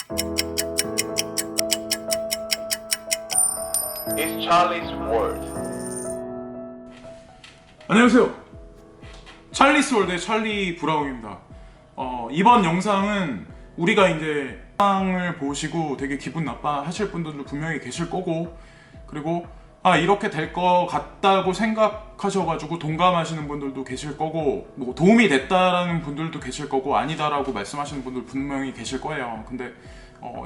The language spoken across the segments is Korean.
It's Charlie's World. 안녕하세요. 찰리스 월드의 찰리 브라운입니다. 이번 영상은 우리가 이제 영상을 보시고 되게 기분 나빠 하실 분들도 분명히 계실 거고, 그리고 이렇게 될 것 같다고 생각하셔가지고 동감하시는 분들도 계실 거고, 뭐 도움이 됐다라는 분들도 계실 거고, 아니다라고 말씀하시는 분들 분명히 계실 거예요. 근데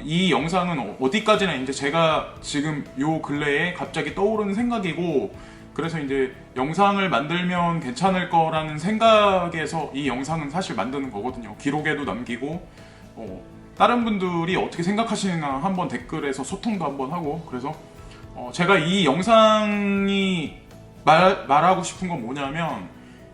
이 영상은 어디까지나 이제 제가 지금 요 근래에 갑자기 떠오르는 생각이고, 그래서 이제 영상을 만들면 괜찮을 거라는 생각에서 이 영상은 사실 만드는 거거든요. 기록에도 남기고, 다른 분들이 어떻게 생각하시나 한번 댓글에서 소통도 한번 하고, 그래서 제가 이 영상이 말하고 싶은 건 뭐냐면,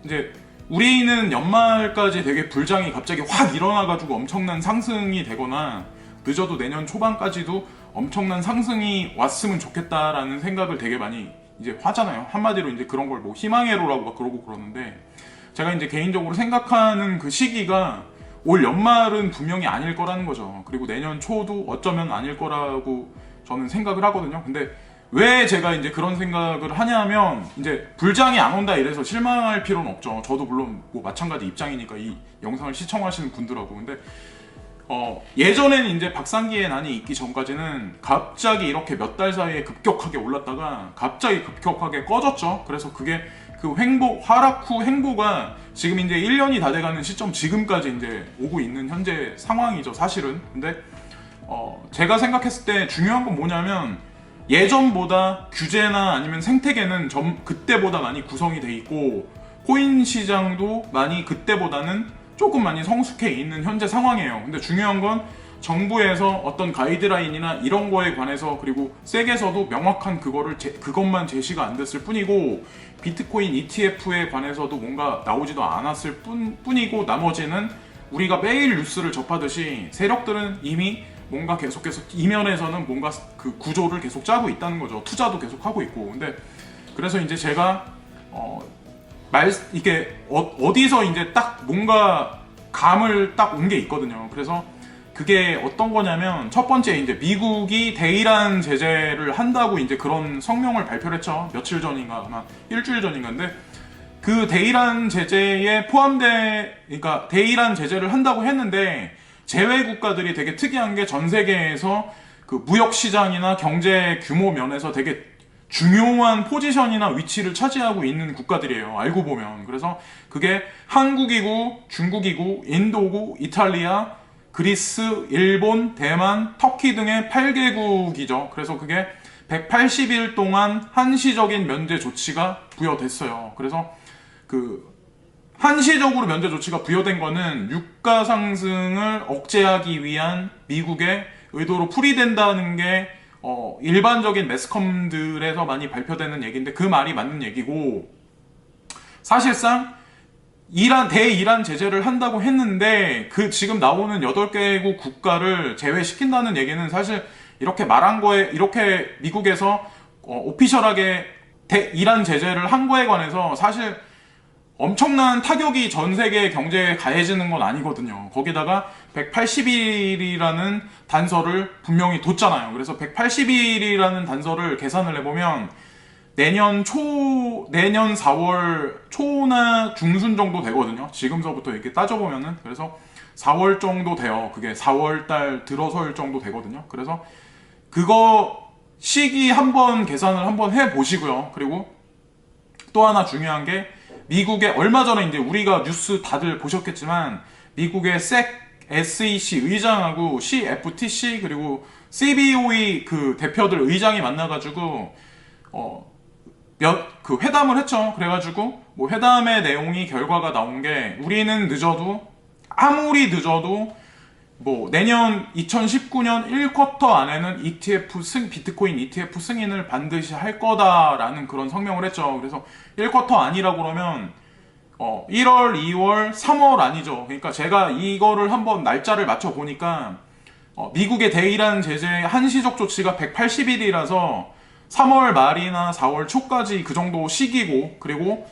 이제 우리는 연말까지 되게 불장이 갑자기 확 일어나가지고 엄청난 상승이 되거나, 늦어도 내년 초반까지도 엄청난 상승이 왔으면 좋겠다라는 생각을 되게 많이 이제 하잖아요. 한마디로 이제 그런 걸 뭐 희망회로라고 막 그러고 그러는데, 제가 이제 개인적으로 생각하는 그 시기가 올 연말은 분명히 아닐 거라는 거죠. 그리고 내년 초도 어쩌면 아닐 거라고 저는 생각을 하거든요. 근데 왜 제가 이제 그런 생각을 하냐면, 이제 불장이 안 온다 이래서 실망할 필요는 없죠. 저도 물론 뭐 마찬가지 입장이니까 이 영상을 시청하시는 분들하고. 근데 예전에는 이제 박상기의 난이 있기 전까지는 갑자기 이렇게 몇 달 사이에 급격하게 올랐다가 갑자기 급격하게 꺼졌죠. 그래서 그게 그 하락 후 횡보가 지금 이제 1년이 다 돼가는 시점 지금까지 이제 오고 있는 현재 상황이죠, 사실은. 근데 제가 생각했을 때 중요한 건 뭐냐면, 예전보다 규제나 아니면 생태계는 그때보다 많이 구성이 돼 있고, 코인 시장도 많이 그때보다는 조금 많이 성숙해 있는 현재 상황이에요. 근데 중요한 건 정부에서 어떤 가이드라인이나 이런 거에 관해서, 그리고 세계에서도 명확한 그것만 제시가 안 됐을 뿐이고, 비트코인 ETF에 관해서도 뭔가 나오지도 않았을 뿐이고, 나머지는 우리가 매일 뉴스를 접하듯이 세력들은 이미 뭔가 계속해서 이면에서는 뭔가 그 구조를 계속 짜고 있다는 거죠. 투자도 계속 하고 있고. 근데 그래서 이제 제가 이게 어디서 이제 딱 뭔가 감을 딱 온 게 있거든요. 그래서 그게 어떤 거냐면, 첫 번째 이제 미국이 대이란 제재를 한다고 이제 그런 성명을 발표를 했죠. 며칠 전인가, 아마 일주일 전인가. 근데 그 대이란 제재에 그러니까 대이란 제재를 한다고 했는데, 제외 국가들이 되게 특이한 게 전 세계에서 그 무역 시장이나 경제 규모 면에서 되게 중요한 포지션이나 위치를 차지하고 있는 국가들이에요, 알고 보면. 그래서 그게 한국이고, 중국이고, 인도고, 이탈리아, 그리스, 일본, 대만, 터키 등의 8개국이죠. 그래서 그게 180일 동안 한시적인 면제 조치가 부여됐어요. 그래서 한시적으로 면제 조치가 부여된 거는 유가 상승을 억제하기 위한 미국의 의도로 풀이된다는 게 일반적인 매스컴들에서 많이 발표되는 얘기인데, 그 말이 맞는 얘기고, 사실상 대이란 제재를 한다고 했는데 그 지금 나오는 8개국 국가를 제외시킨다는 얘기는, 사실 이렇게 말한 거에, 이렇게 미국에서 오피셜하게 대이란 제재를 한 거에 관해서 사실 엄청난 타격이 전 세계 경제에 가해지는 건 아니거든요. 거기다가 180일이라는 단서를 분명히 뒀잖아요. 그래서 180일이라는 단서를 계산을 해보면 내년 4월 초나 중순 정도 되거든요. 지금서부터 이렇게 따져보면은. 그래서 4월 정도 돼요. 그게 4월 달 들어설 정도 되거든요. 그래서 그거 시기 한번 계산을 한번 해보시고요. 그리고 또 하나 중요한 게, 미국의 얼마 전에 이제 우리가 뉴스 다들 보셨겠지만, 미국의 SEC 의장하고 CFTC 그리고 CBOE 그 대표들 의장이 만나가지고 그 회담을 했죠. 그래가지고 뭐 회담의 내용이 결과가 나온 게, 우리는 아무리 늦어도 뭐 내년 2019년 1쿼터 안에는 비트코인 ETF 승인을 반드시 할 거다라는 그런 성명을 했죠. 그래서 1쿼터 아니라고 그러면 1월, 2월, 3월 아니죠. 그러니까 제가 이거를 한번 날짜를 맞춰 보니까 미국의 대이란 제재 한시적 조치가 180일이라서 3월 말이나 4월 초까지 그 정도 시기고, 그리고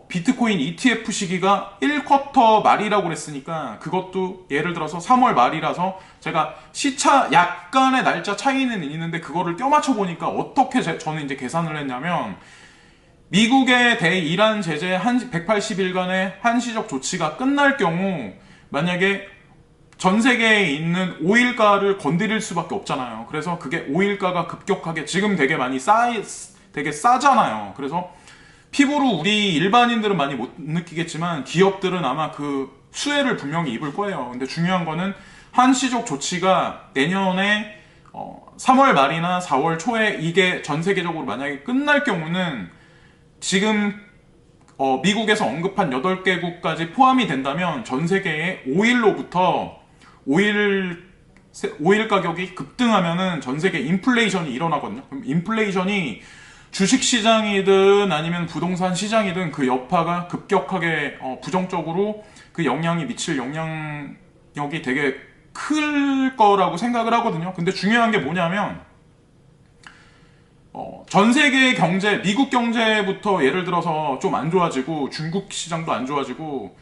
비트코인 ETF 시기가 1쿼터 말이라고 그랬으니까 그것도 예를 들어서 3월 말이라서 제가 시차 약간의 날짜 차이는 있는데 그거를 껴맞춰 보니까 어떻게 저는 이제 계산을 했냐면 미국의 대이란 제재 180일간의 한시적 조치가 끝날 경우 만약에 전 세계에 있는 오일가를 건드릴 수밖에 없잖아요. 그래서 그게 오일가가 급격하게 지금 되게 싸잖아요. 그래서 피부로 우리 일반인들은 많이 못 느끼겠지만 기업들은 아마 그 수혜를 분명히 입을 거예요. 근데 중요한 거는 한시적 조치가 내년에 3월 말이나 4월 초에 이게 전 세계적으로 만약에 끝날 경우는 지금 미국에서 언급한 8개국까지 포함이 된다면 전 세계의 오일 가격이 급등하면은 전 세계 인플레이션이 일어나거든요. 그럼 인플레이션이 주식시장이든 아니면 부동산 시장이든 그 여파가 급격하게 부정적으로 그 영향이 미칠 영향력이 되게 클 거라고 생각을 하거든요. 근데 중요한 게 뭐냐면 전 세계의 경제, 미국 경제부터 예를 들어서 좀 안 좋아지고 중국 시장도 안 좋아지고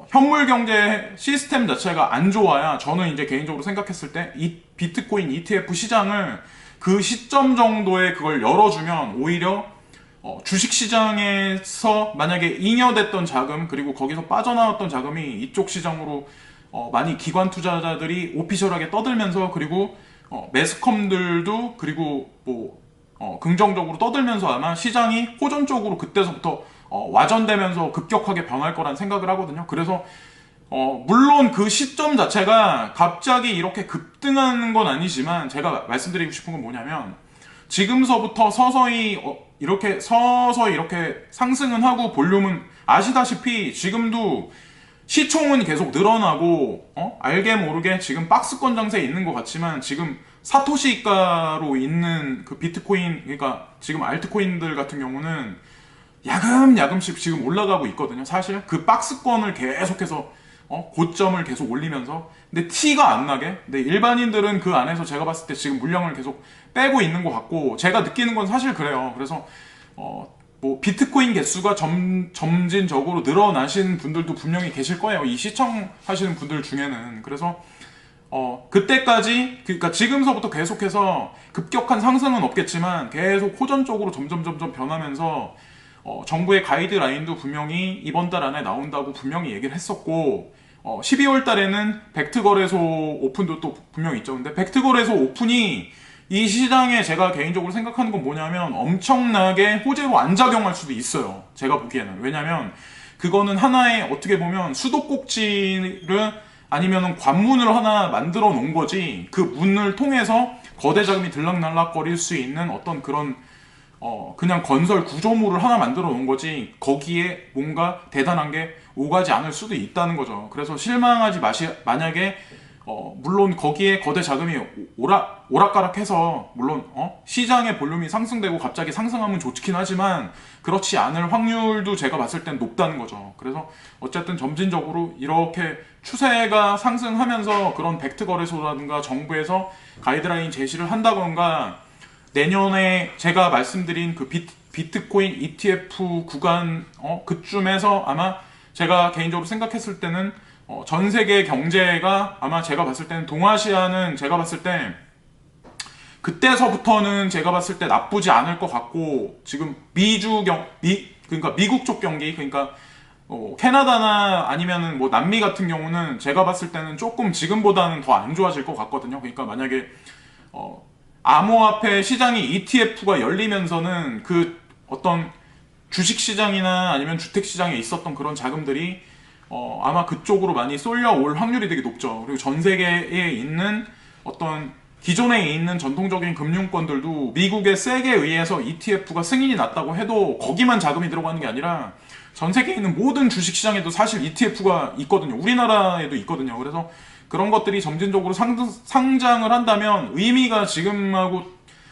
현물 경제 시스템 자체가 안 좋아야 저는 이제 개인적으로 생각했을 때 이 비트코인 ETF 시장을 그 시점 정도에 그걸 열어주면 오히려 주식시장에서 만약에 잉여됐던 자금 그리고 거기서 빠져나왔던 자금이 이쪽 시장으로 많이 기관 투자자들이 오피셜하게 떠들면서 그리고 매스컴들도 그리고 뭐 긍정적으로 떠들면서 아마 시장이 호전적으로 그때서부터 와전되면서 급격하게 변할 거란 생각을 하거든요. 그래서 물론 그 시점 자체가 갑자기 이렇게 급등하는 건 아니지만 제가 말씀드리고 싶은 건 뭐냐면 지금서부터 서서히 이렇게 상승은 하고 볼륨은 아시다시피 지금도 시총은 계속 늘어나고 알게 모르게 지금 박스권 장세에 있는 것 같지만 지금 사토시가로 있는 그 비트코인 그러니까 지금 알트코인들 같은 경우는 야금야금씩 지금 올라가고 있거든요. 사실 그 박스권을 계속해서 고점을 계속 올리면서 근데 티가 안 나게 근데 일반인들은 그 안에서 제가 봤을 때 지금 물량을 계속 빼고 있는 것 같고 제가 느끼는 건 사실 그래요. 그래서 뭐 비트코인 개수가 점진적으로 늘어나신 분들도 분명히 계실 거예요. 이 시청하시는 분들 중에는. 그래서 그때까지 그러니까 지금서부터 계속해서 급격한 상승은 없겠지만 계속 호전적으로 점점 변하면서 정부의 가이드라인도 분명히 이번 달 안에 나온다고 분명히 얘기를 했었고 12월 달에는 벡트거래소 오픈도 또 분명히 있죠. 근데 벡트거래소 오픈이 이 시장에 제가 개인적으로 생각하는 건 뭐냐면 엄청나게 호재로 안 작용할 수도 있어요. 제가 보기에는. 왜냐면 그거는 하나의 어떻게 보면 수도꼭지를 아니면은 관문을 하나 만들어 놓은 거지 그 문을 통해서 거대 자금이 들락날락거릴 수 있는 어떤 그런 그냥 건설 구조물을 하나 만들어 놓은 거지 거기에 뭔가 대단한 게 오가지 않을 수도 있다는 거죠. 그래서 실망하지 만약에 물론 거기에 거대 자금이 오락가락해서 물론 시장의 볼륨이 상승되고 갑자기 상승하면 좋긴 하지만 그렇지 않을 확률도 제가 봤을 땐 높다는 거죠. 그래서 어쨌든 점진적으로 이렇게 추세가 상승하면서 그런 벡트 거래소라든가 정부에서 가이드라인 제시를 한다던가 내년에 제가 말씀드린 그 비트코인 ETF 구간 그쯤에서 아마 제가 개인적으로 생각했을 때는 전 세계 경제가 아마 제가 봤을 때는 동아시아는 제가 봤을 때 그때서부터는 제가 봤을 때 나쁘지 않을 것 같고 지금 그러니까 미국 쪽 경기 그러니까 캐나다나 아니면은 뭐 남미 같은 경우는 제가 봤을 때는 조금 지금보다는 더 안 좋아질 것 같거든요. 그러니까 만약에 암호화폐 시장이 ETF가 열리면서는 그 어떤 주식시장이나 아니면 주택시장에 있었던 그런 자금들이 아마 그쪽으로 많이 쏠려올 확률이 되게 높죠. 그리고 전 세계에 있는 어떤 기존에 있는 전통적인 금융권들도 미국의 세에 의해서 ETF가 승인이 났다고 해도 거기만 자금이 들어가는 게 아니라 전 세계에 있는 모든 주식시장에도 사실 ETF가 있거든요. 우리나라에도 있거든요. 그래서 그런 것들이 점진적으로 상장을 한다면 의미가 지금하고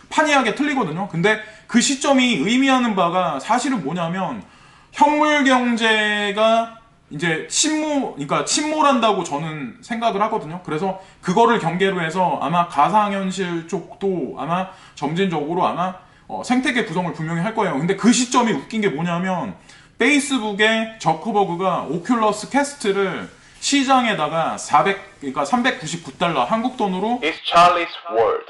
판이하게 틀리거든요. 근데 그 시점이 의미하는 바가 사실은 뭐냐면 현물 경제가 이제 그러니까 침몰한다고 저는 생각을 하거든요. 그래서 그거를 경계로 해서 아마 가상현실 쪽도 아마 점진적으로 아마 생태계 구성을 분명히 할 거예요. 근데 그 시점이 웃긴 게 뭐냐면 페이스북에 저커버그가 오큘러스 퀘스트를 시장에다가 그러니까 399달러 한국 돈으로 It's Charlie's World.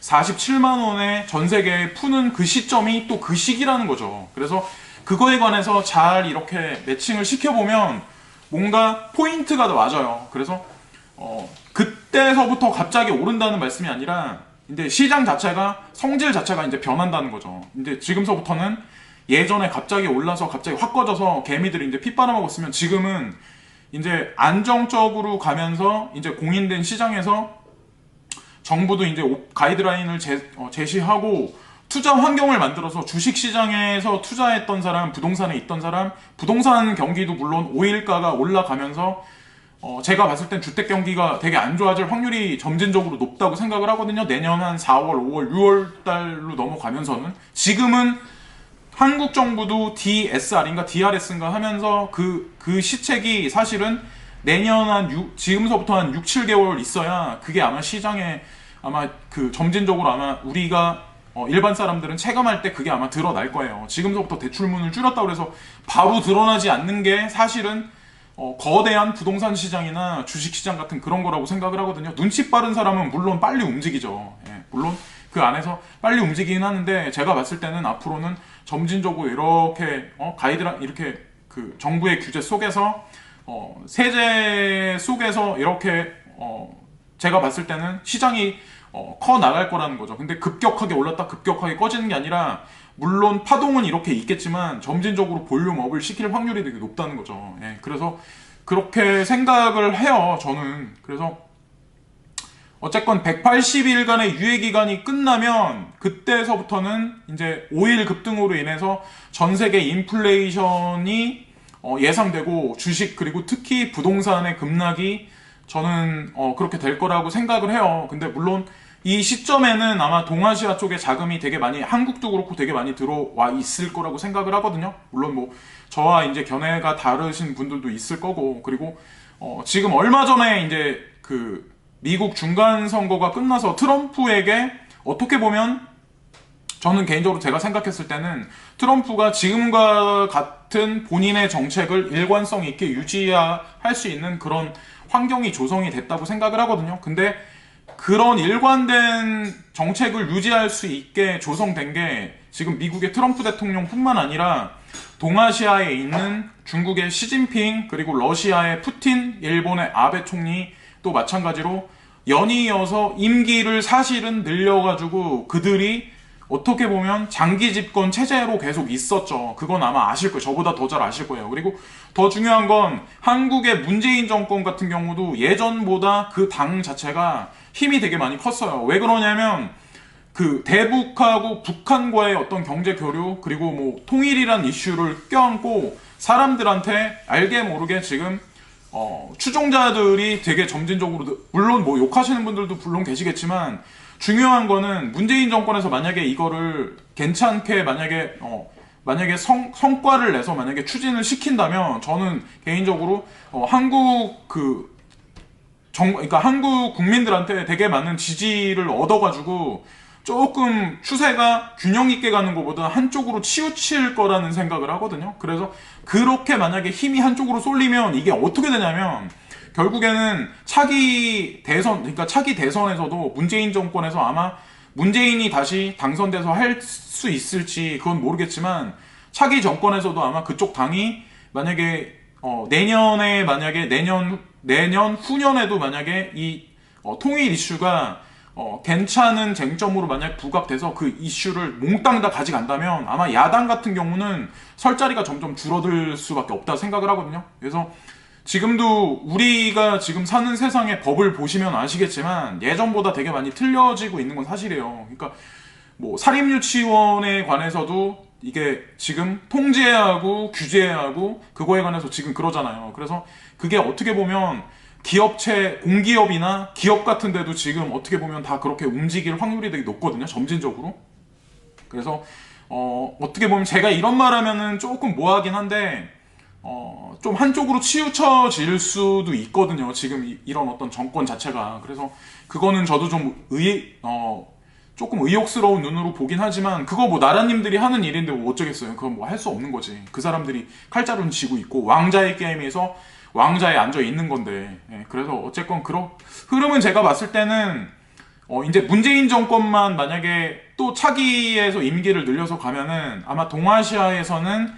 47만 원에 전 세계에 푸는 그 시점이 또 그 시기라는 거죠. 그래서 그거에 관해서 잘 이렇게 매칭을 시켜보면 뭔가 포인트가 맞아요. 그래서 그때서부터 갑자기 오른다는 말씀이 아니라 이제 시장 자체가 성질 자체가 이제 변한다는 거죠. 이제 지금서부터는 예전에 갑자기 올라서 갑자기 확 꺼져서 개미들이 이제 피 빨아먹고 있으면 지금은 이제 안정적으로 가면서 이제 공인된 시장에서 정부도 이제 가이드라인을 제시하고 투자 환경을 만들어서 주식 시장에서 투자했던 사람, 부동산에 있던 사람, 부동산 경기도 물론 오일가가 올라가면서 제가 봤을 땐 주택 경기가 되게 안 좋아질 확률이 점진적으로 높다고 생각을 하거든요. 내년 한 4월, 5월, 6월 달로 넘어가면서는. 지금은 한국 정부도 DSR인가 DRS인가 하면서 그 시책이 사실은 내년 지금서부터 한 6, 7개월 있어야 그게 아마 시장에 아마 그 점진적으로 아마 우리가 일반 사람들은 체감할 때 그게 아마 드러날 거예요. 지금서부터 대출문을 줄였다고 해서 바로 드러나지 않는 게 사실은 거대한 부동산 시장이나 주식 시장 같은 그런 거라고 생각을 하거든요. 눈치 빠른 사람은 물론 빨리 움직이죠. 예, 물론 그 안에서 빨리 움직이긴 하는데 제가 봤을 때는 앞으로는 점진적으로 이렇게 가이드라 이렇게 그 정부의 규제 속에서 세제 속에서 이렇게 제가 봤을 때는 시장이 커 나갈 거라는 거죠. 근데 급격하게 올랐다 급격하게 꺼지는 게 아니라 물론 파동은 이렇게 있겠지만 점진적으로 볼륨업을 시킬 확률이 되게 높다는 거죠. 예, 그래서 그렇게 생각을 해요, 저는. 그래서 어쨌건 180일간의 유예 기간이 끝나면 그때서부터는 이제 오일 급등으로 인해서 전 세계 인플레이션이 예상되고 주식 그리고 특히 부동산의 급락이 저는 그렇게 될 거라고 생각을 해요. 근데 물론 이 시점에는 아마 동아시아 쪽에 자금이 되게 많이 한국도 그렇고 되게 많이 들어와 있을 거라고 생각을 하거든요. 물론 뭐 저와 이제 견해가 다르신 분들도 있을 거고 그리고 지금 얼마 전에 이제 그 미국 중간 선거가 끝나서 트럼프에게 어떻게 보면 저는 개인적으로 제가 생각했을 때는 트럼프가 지금과 같은 본인의 정책을 일관성 있게 유지할 수 있는 그런 환경이 조성이 됐다고 생각을 하거든요. 근데 그런 일관된 정책을 유지할 수 있게 조성된 게 지금 미국의 트럼프 대통령뿐만 아니라 동아시아에 있는 중국의 시진핑 그리고 러시아의 푸틴, 일본의 아베 총리 또 마찬가지로 연이어서 임기를 사실은 늘려가지고 그들이 어떻게 보면 장기 집권 체제로 계속 있었죠. 그건 아마 아실 거예요. 저보다 더 잘 아실 거예요. 그리고 더 중요한 건 한국의 문재인 정권 같은 경우도 예전보다 그 당 자체가 힘이 되게 많이 컸어요. 왜 그러냐면 그 대북하고 북한과의 어떤 경제 교류 그리고 뭐 통일이란 이슈를 껴안고 사람들한테 알게 모르게 지금 추종자들이 되게 점진적으로 물론 뭐 욕하시는 분들도 물론 계시겠지만 중요한 거는 문재인 정권에서 만약에 이거를 괜찮게 만약에 성과를 내서 만약에 추진을 시킨다면 저는 개인적으로 한국 그러니까 한국 국민들한테 되게 많은 지지를 얻어가지고 조금 추세가 균형 있게 가는 것보다 한쪽으로 치우칠 거라는 생각을 하거든요. 그래서 그렇게 만약에 힘이 한쪽으로 쏠리면 이게 어떻게 되냐면 결국에는 차기 대선에서도 문재인 정권에서 아마 문재인이 다시 당선돼서 할 수 있을지 그건 모르겠지만 차기 정권에서도 아마 그쪽 당이 만약에 내년에 만약에 내년 후년에도 만약에 이 통일 이슈가 괜찮은 쟁점으로 만약 부각돼서 그 이슈를 몽땅 다 가져간다면 아마 야당 같은 경우는 설 자리가 점점 줄어들 수밖에 없다 생각을 하거든요. 그래서 지금도 우리가 지금 사는 세상의 법을 보시면 아시겠지만 예전보다 되게 많이 틀려지고 있는 건 사실이에요. 그러니까 뭐 사립유치원에 관해서도 이게 지금 통제해야 하고 규제해야 하고 그거에 관해서 지금 그러잖아요. 그래서 그게 어떻게 보면 기업체, 공기업이나 기업 같은 데도 지금 어떻게 보면 다 그렇게 움직일 확률이 되게 높거든요. 점진적으로. 그래서 어떻게 보면 제가 이런 말 하면은 조금 뭐하긴 한데 좀 한쪽으로 치우쳐질 수도 있거든요. 지금 이런 어떤 정권 자체가. 그래서 그거는 저도 좀 조금 의욕스러운 눈으로 보긴 하지만 그거 뭐 나라님들이 하는 일인데 뭐 어쩌겠어요. 그건 뭐 할 수 없는 거지. 그 사람들이 칼자루는 쥐고 있고 왕자의 게임에서 왕자에 앉아 있는 건데. 예, 그래서 어쨌건 그런 흐름은 제가 봤을 때는 이제 문재인 정권만 만약에 또 차기에서 임기를 늘려서 가면은 아마 동아시아에서는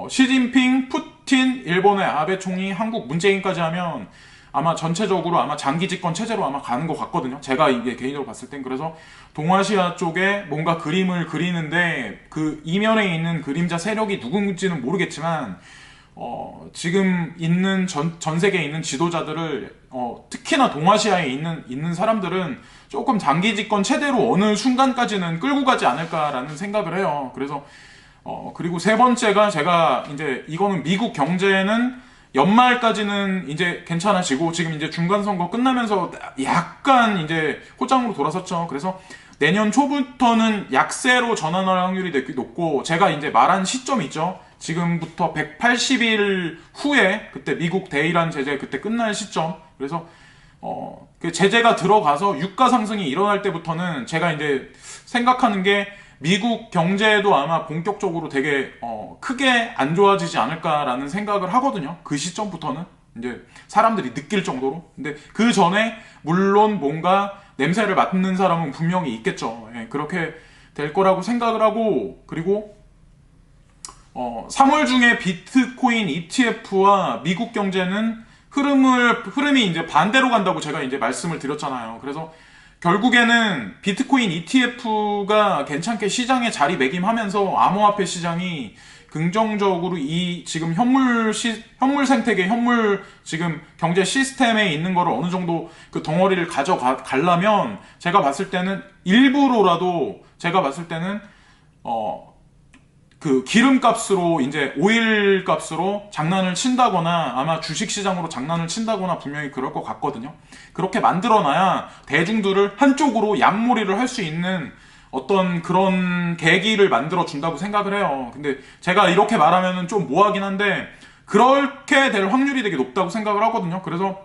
시진핑, 푸틴, 일본의 아베 총리, 한국 문재인까지 하면 아마 전체적으로 아마 장기 집권 체제로 아마 가는 것 같거든요. 제가 이게 개인적으로 봤을 땐. 그래서 동아시아 쪽에 뭔가 그림을 그리는데 그 이면에 있는 그림자 세력이 누군지는 모르겠지만 지금 있는 전 세계에 있는 지도자들을 특히나 동아시아에 있는 사람들은 조금 장기 집권 체제로 어느 순간까지는 끌고 가지 않을까라는 생각을 해요. 그래서 그리고 세 번째가 제가 이제 이거는 미국 경제는 연말까지는 이제 괜찮아지고 지금 이제 중간 선거 끝나면서 약간 이제 호장으로 돌아섰죠. 그래서 내년 초부터는 약세로 전환할 확률이 되게 높고 제가 이제 말한 시점이 있죠. 지금부터 180일 후에 그때 미국 대이란 제재 그때 끝날 시점. 그래서 그 제재가 들어가서 유가 상승이 일어날 때부터는 제가 이제 생각하는 게 미국 경제도 아마 본격적으로 되게 크게 안 좋아지지 않을까라는 생각을 하거든요. 그 시점부터는 이제 사람들이 느낄 정도로. 근데 그 전에 물론 뭔가 냄새를 맡는 사람은 분명히 있겠죠. 예, 그렇게 될 거라고 생각을 하고 그리고 3월 중에 비트코인 ETF와 미국 경제는 흐름이 이제 반대로 간다고 제가 이제 말씀을 드렸잖아요. 그래서 결국에는 비트코인 ETF가 괜찮게 시장에 자리매김하면서 암호화폐 시장이 긍정적으로 이 지금 현물 생태계, 현물 지금 경제 시스템에 있는 거를 어느 정도 그 덩어리를 가져가려면 제가 봤을 때는 일부러라도 제가 봤을 때는 그 기름값으로 이제 오일 값으로 장난을 친다거나 아마 주식시장으로 장난을 친다거나 분명히 그럴 것 같거든요. 그렇게 만들어놔야 대중들을 한쪽으로 양몰이를 할 수 있는 어떤 그런 계기를 만들어 준다고 생각을 해요. 근데 제가 이렇게 말하면은 좀 모하긴 한데 그렇게 될 확률이 되게 높다고 생각을 하거든요. 그래서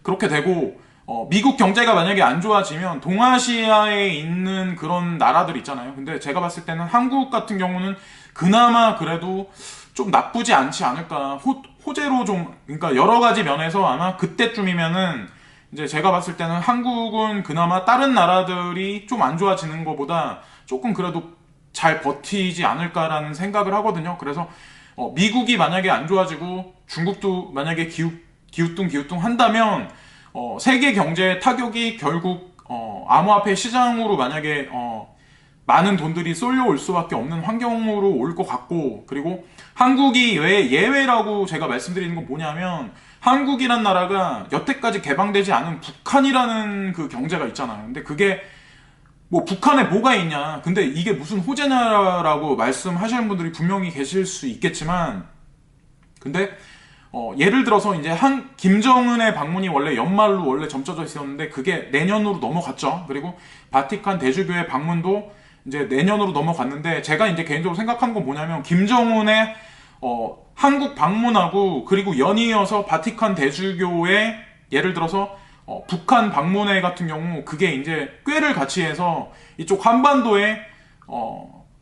그렇게 되고 미국 경제가 만약에 안 좋아지면 동아시아에 있는 그런 나라들 있잖아요. 근데 제가 봤을 때는 한국 같은 경우는 그나마 그래도 좀 나쁘지 않지 않을까. 호재로 좀, 그러니까 여러 가지 면에서 아마 그때쯤이면은 이제 제가 봤을 때는 한국은 그나마 다른 나라들이 좀 안 좋아지는 것보다 조금 그래도 잘 버티지 않을까라는 생각을 하거든요. 그래서 미국이 만약에 안 좋아지고 중국도 만약에 기우뚱 한다면 세계 경제의 타격이 결국 암호화폐 시장으로 만약에 많은 돈들이 쏠려올 수밖에 없는 환경으로 올 것 같고 그리고 한국이 왜 예외라고 제가 말씀드리는 건 뭐냐면 한국이란 나라가 여태까지 개방되지 않은 북한이라는 그 경제가 있잖아요. 근데 그게 뭐 북한에 뭐가 있냐 근데 이게 무슨 호재냐라고 말씀하시는 분들이 분명히 계실 수 있겠지만 근데 예를 들어서 이제 김정은의 방문이 원래 연말로 원래 점쳐져 있었는데 그게 내년으로 넘어갔죠. 그리고 바티칸 대주교의 방문도 이제 내년으로 넘어갔는데 제가 이제 개인적으로 생각하는 건 뭐냐면 김정은의 한국 방문하고 그리고 연이어서 바티칸 대주교의 예를 들어서 북한 방문회 같은 경우 그게 이제 꾀를 같이 해서 이쪽 한반도에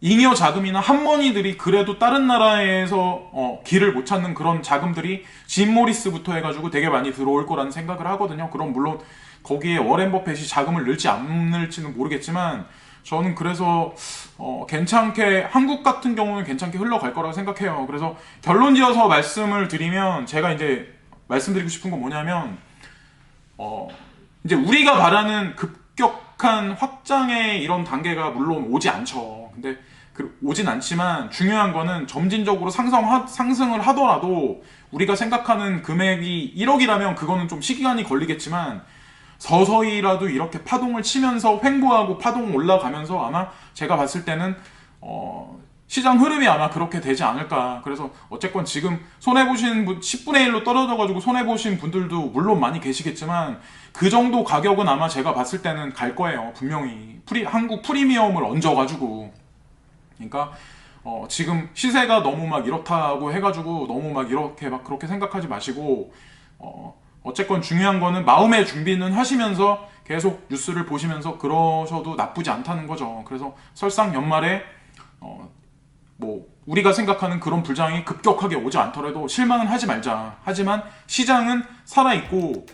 잉여 자금이나 한머니들이 그래도 다른 나라에서 길을 못 찾는 그런 자금들이 짐 모리스부터 해가지고 되게 많이 들어올 거라는 생각을 하거든요. 그럼 물론 거기에 워렌 버핏이 자금을 넣을지 안 넣을지는 모르겠지만 저는 그래서 괜찮게 한국 같은 경우는 괜찮게 흘러갈 거라고 생각해요. 그래서 결론 지어서 말씀을 드리면 제가 이제 말씀드리고 싶은 건 뭐냐면 이제 우리가 바라는 급격한 확장의 이런 단계가 물론 오지 않죠. 근데 오진 않지만 중요한 거는 점진적으로 상승을 하더라도 우리가 생각하는 금액이 1억이라면 그거는 좀 시간이 걸리겠지만 서서히라도 이렇게 파동을 치면서 횡보하고 파동 올라가면서 아마 제가 봤을 때는 시장 흐름이 아마 그렇게 되지 않을까. 그래서 어쨌건 지금 손해보신 10분의 1로 떨어져가지고 손해보신 분들도 물론 많이 계시겠지만 그 정도 가격은 아마 제가 봤을 때는 갈 거예요. 분명히 한국 프리미엄을 얹어가지고 그러니까 지금 시세가 너무 막 이렇다고 해가지고 너무 막 이렇게 막 그렇게 생각하지 마시고 어쨌건 중요한 거는 마음의 준비는 하시면서 계속 뉴스를 보시면서 그러셔도 나쁘지 않다는 거죠. 그래서 설상 연말에 뭐 우리가 생각하는 그런 불장이 급격하게 오지 않더라도 실망은 하지 말자. 하지만 시장은 살아있고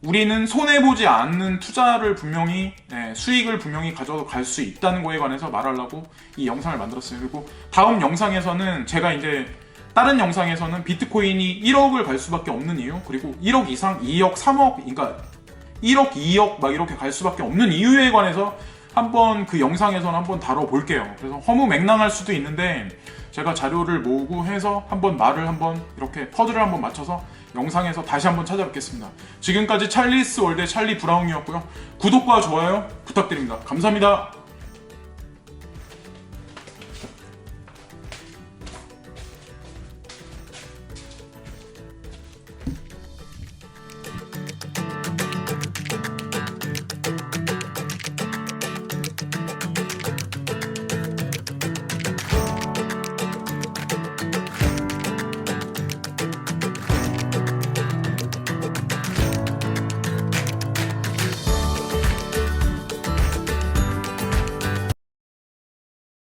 우리는 손해보지 않는 투자를 분명히 수익을 분명히 가져갈 수 있다는 거에 관해서 말하려고 이 영상을 만들었어요. 그리고 다음 영상에서는 제가 이제 다른 영상에서는 비트코인이 1억을 갈 수밖에 없는 이유, 그리고 1억 이상 2억 3억 그러니까 1억 2억 막 이렇게 갈 수밖에 없는 이유에 관해서 한번 그 영상에서는 한번 다뤄볼게요. 그래서 허무맹랑할 수도 있는데 제가 자료를 모으고 해서 한번 말을 한번 이렇게 퍼즐을 한번 맞춰서 영상에서 다시 한번 찾아뵙겠습니다. 지금까지 찰리스 월드의 찰리 브라운이었고요. 구독과 좋아요 부탁드립니다. 감사합니다.